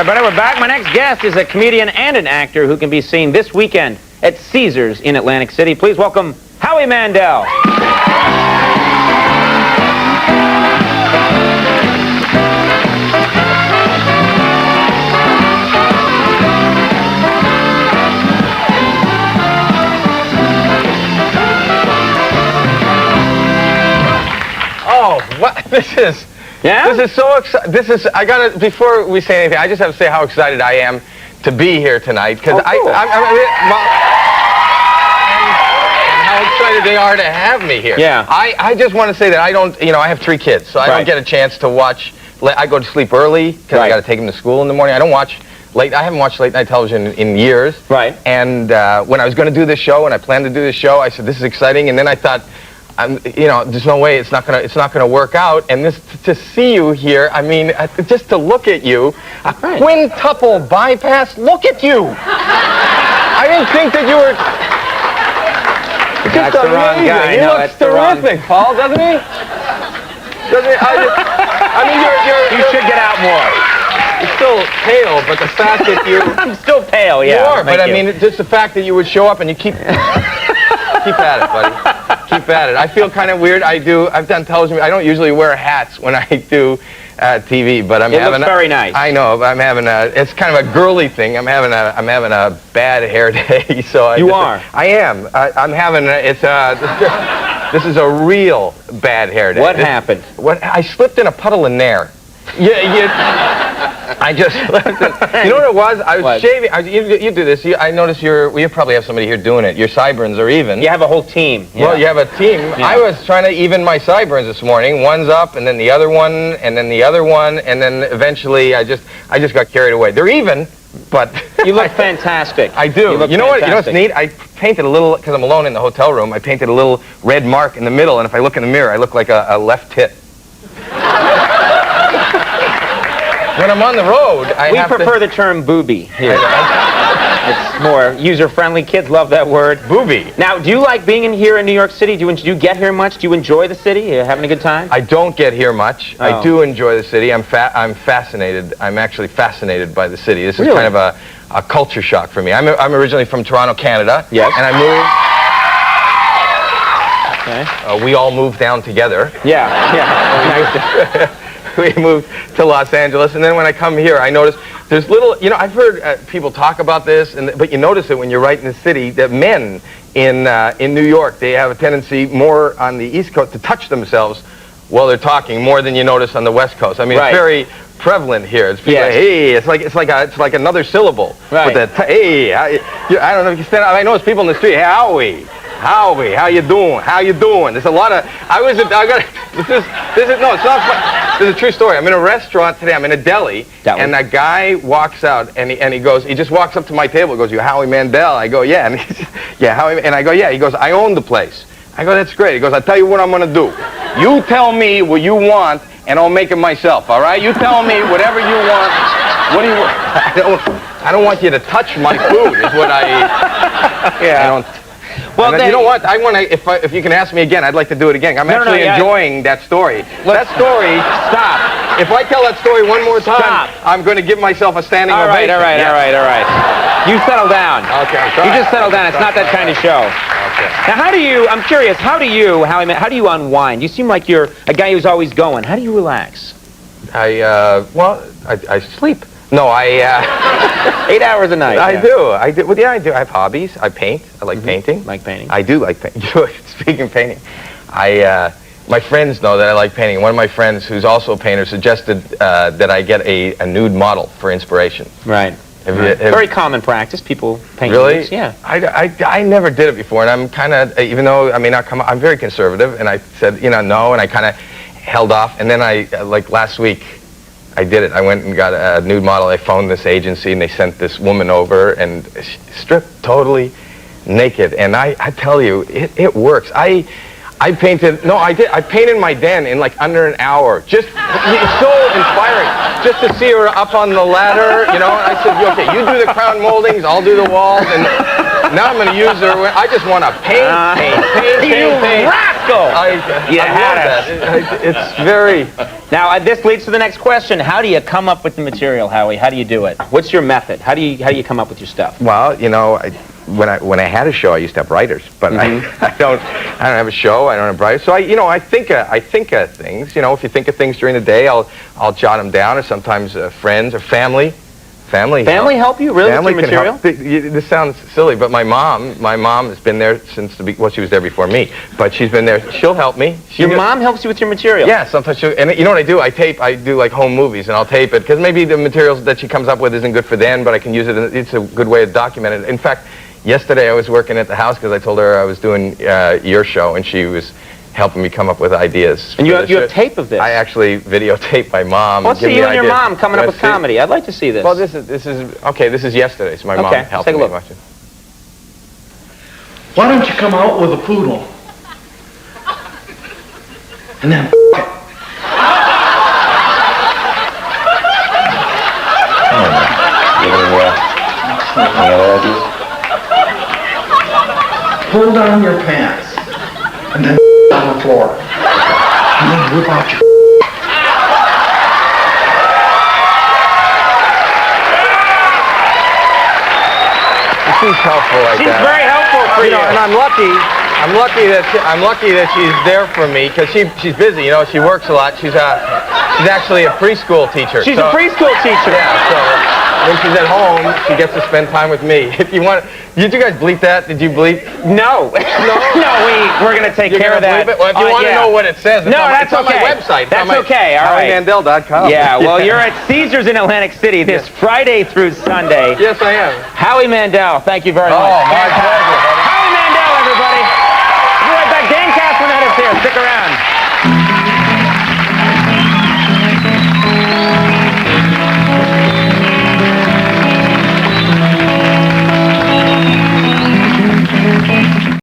everybody. We're back. My next guest is a comedian and an actor who can be seen this weekend at Caesars in Atlantic City. Please welcome Howie Mandel. Oh, what? This is so exciting. I gotta, before we say anything, I just have to say how excited I am to be here tonight, because and how excited they are to have me here. Yeah. I just want to say that I don't, I have 3 kids, so I don't get a chance to watch. I go to sleep early because I got to take them to school in the morning. I haven't watched late night television in years. Right. And when I was going to do this show, and I planned to do this show, I said, this is exciting, and then I thought, there's no way it's not gonna work out. And to see you here, I mean, just to look at you, a quintuple bypass. Look at you. I didn't think that you were. That's the wrong guy. He looks terrific, Paul, doesn't he? I mean, you should get out more. You're still pale, but the fact that you. I'm still pale, yeah. You are, but I mean, just the fact that you would show up and you keep at it, buddy. Keep at it. I feel kind of weird. I've done television. I don't usually wear hats when I do TV, but it looks very nice. I know. But I'm having it's kind of a girly thing. I'm having a bad hair day. So you are. I am. I'm having this is a real bad hair day. What happened? I slipped in a puddle of nair. I just, you know what it was? I was shaving. You do this. I notice you probably have somebody here doing it. Your sideburns are even. You have a whole team. Yeah. Well, you have a team. Yeah. I was trying to even my sideburns this morning. One's up, and then the other one, and then the other one, and then eventually I just got carried away. They're even, but you look fantastic. I do. You know what? You know what's neat? I painted a little, because I'm alone in the hotel room. I painted a little red mark in the middle, and if I look in the mirror, I look like a left tit. When I'm on the road, we prefer the term booby here. It's more user-friendly. Kids love that word. Booby. Now, do you like being here in New York City? Do you get here much? Do you enjoy the city? Are you having a good time? I don't get here much. Oh. I do enjoy the city. I'm fascinated. I'm actually fascinated by the city. This is kind of a culture shock for me. I'm originally from Toronto, Canada. Yes. And I moved. Okay. We all moved down together. Yeah. We moved to Los Angeles, and then when I come here, I notice there's little, I've heard people talk about this, but you notice it when you're right in the city, that men in New York, they have a tendency more on the East Coast to touch themselves while they're talking, more than you notice on the West Coast. I mean, it's very prevalent here. It's like, hey, it's like another syllable. Right. With the, hey, I don't know if you stand up. I notice people in the street, hey, Howie, how you doing? How you doing? There's a lot of, this is a true story. I'm in a restaurant today, I'm in a deli, and a guy walks out, and he just walks up to my table, he goes, you Howie Mandel? I go, yeah, and Howie, and I go, yeah, he goes, I own the place. I go, that's great. He goes, I'll tell you what I'm gonna do. You tell me what you want, and I'll make it myself, all right? You tell me whatever you want. What do you want? I don't want you to touch my food, is what I don't. Well, you know what? I want to. If you can ask me again, I'd like to do it again. I'm actually enjoying that story. That story. Stop. If I tell that story one more time, I'm going to give myself a standing ovation. All right. You settle down. Okay, I'm sorry. You just settle down. It's not that kind of show. Okay. Now, I'm curious. How do you unwind? You seem like you're a guy who's always going. How do you relax? I sleep. No, 8 hours a night. I do. Well, yeah, I do. I have hobbies. I paint. I like painting. Like painting? I do like painting. Speaking of painting, my friends know that I like painting. One of my friends, who's also a painter, suggested that I get a nude model for inspiration. Right. Very common practice. People paint nudes. Yeah. I never did it before, and I'm kind of, even though I may not come, I'm very conservative, and I said, no, and I kind of held off, and then like last week, I did it. I went and got a nude model. I phoned this agency, and they sent this woman over, and stripped totally naked. And I tell you, it works. I painted. No, I did. I painted my den in like under an hour. It's so inspiring. Just to see her up on the ladder, And I said, okay, you do the crown moldings, I'll do the walls, and now I'm going to use her. I just want to paint. school. You had that. It's very... Now, this leads to the next question. How do you come up with the material, Howie? How do you do it? What's your method? How do you come up with your stuff? Well, you know, when I had a show, I used to have writers, but I don't have a show. I don't have writers. So I think of things. You know, if you think of things during the day, I'll jot them down, or sometimes friends or family. Family help you really with your material? This sounds silly, but my mom has been there since well, she was there before me, but she's been there. She'll help me. Your mom helps you with your material? Yeah, sometimes and you know what I do? I do like home movies, and I'll tape it, because maybe the materials that she comes up with isn't good for then, but I can use it, and it's a good way to document it. In fact, yesterday I was working at the house because I told her I was doing your show, and she was helping me come up with ideas. And you have tape of this? I actually videotaped my mom. Let's see you and your mom coming up with comedy. I'd like to see this. Well, this is yesterday, so my mom helped me. Take a look. Why don't you come out with a poodle? And then any other ideas? Pull down your pants. And then on the floor. And then whip out your She's helpful like She's that. very helpful for you. And I'm lucky that she's there for me, because she's busy. You know, she works a lot. She's actually a preschool teacher. She's a preschool teacher. Yeah. So when she's at home, she gets to spend time with me. If you want, did you guys bleep that? Did you bleep? No. No, we're gonna take care of that. Well, if you want to know what it says, that's on my website. That's okay. All right. HowieMandel.com. Yeah. Well, you're at Caesars in Atlantic City this Friday through Sunday. Yes, I am. Howie Mandel, thank you very much. Oh, my pleasure.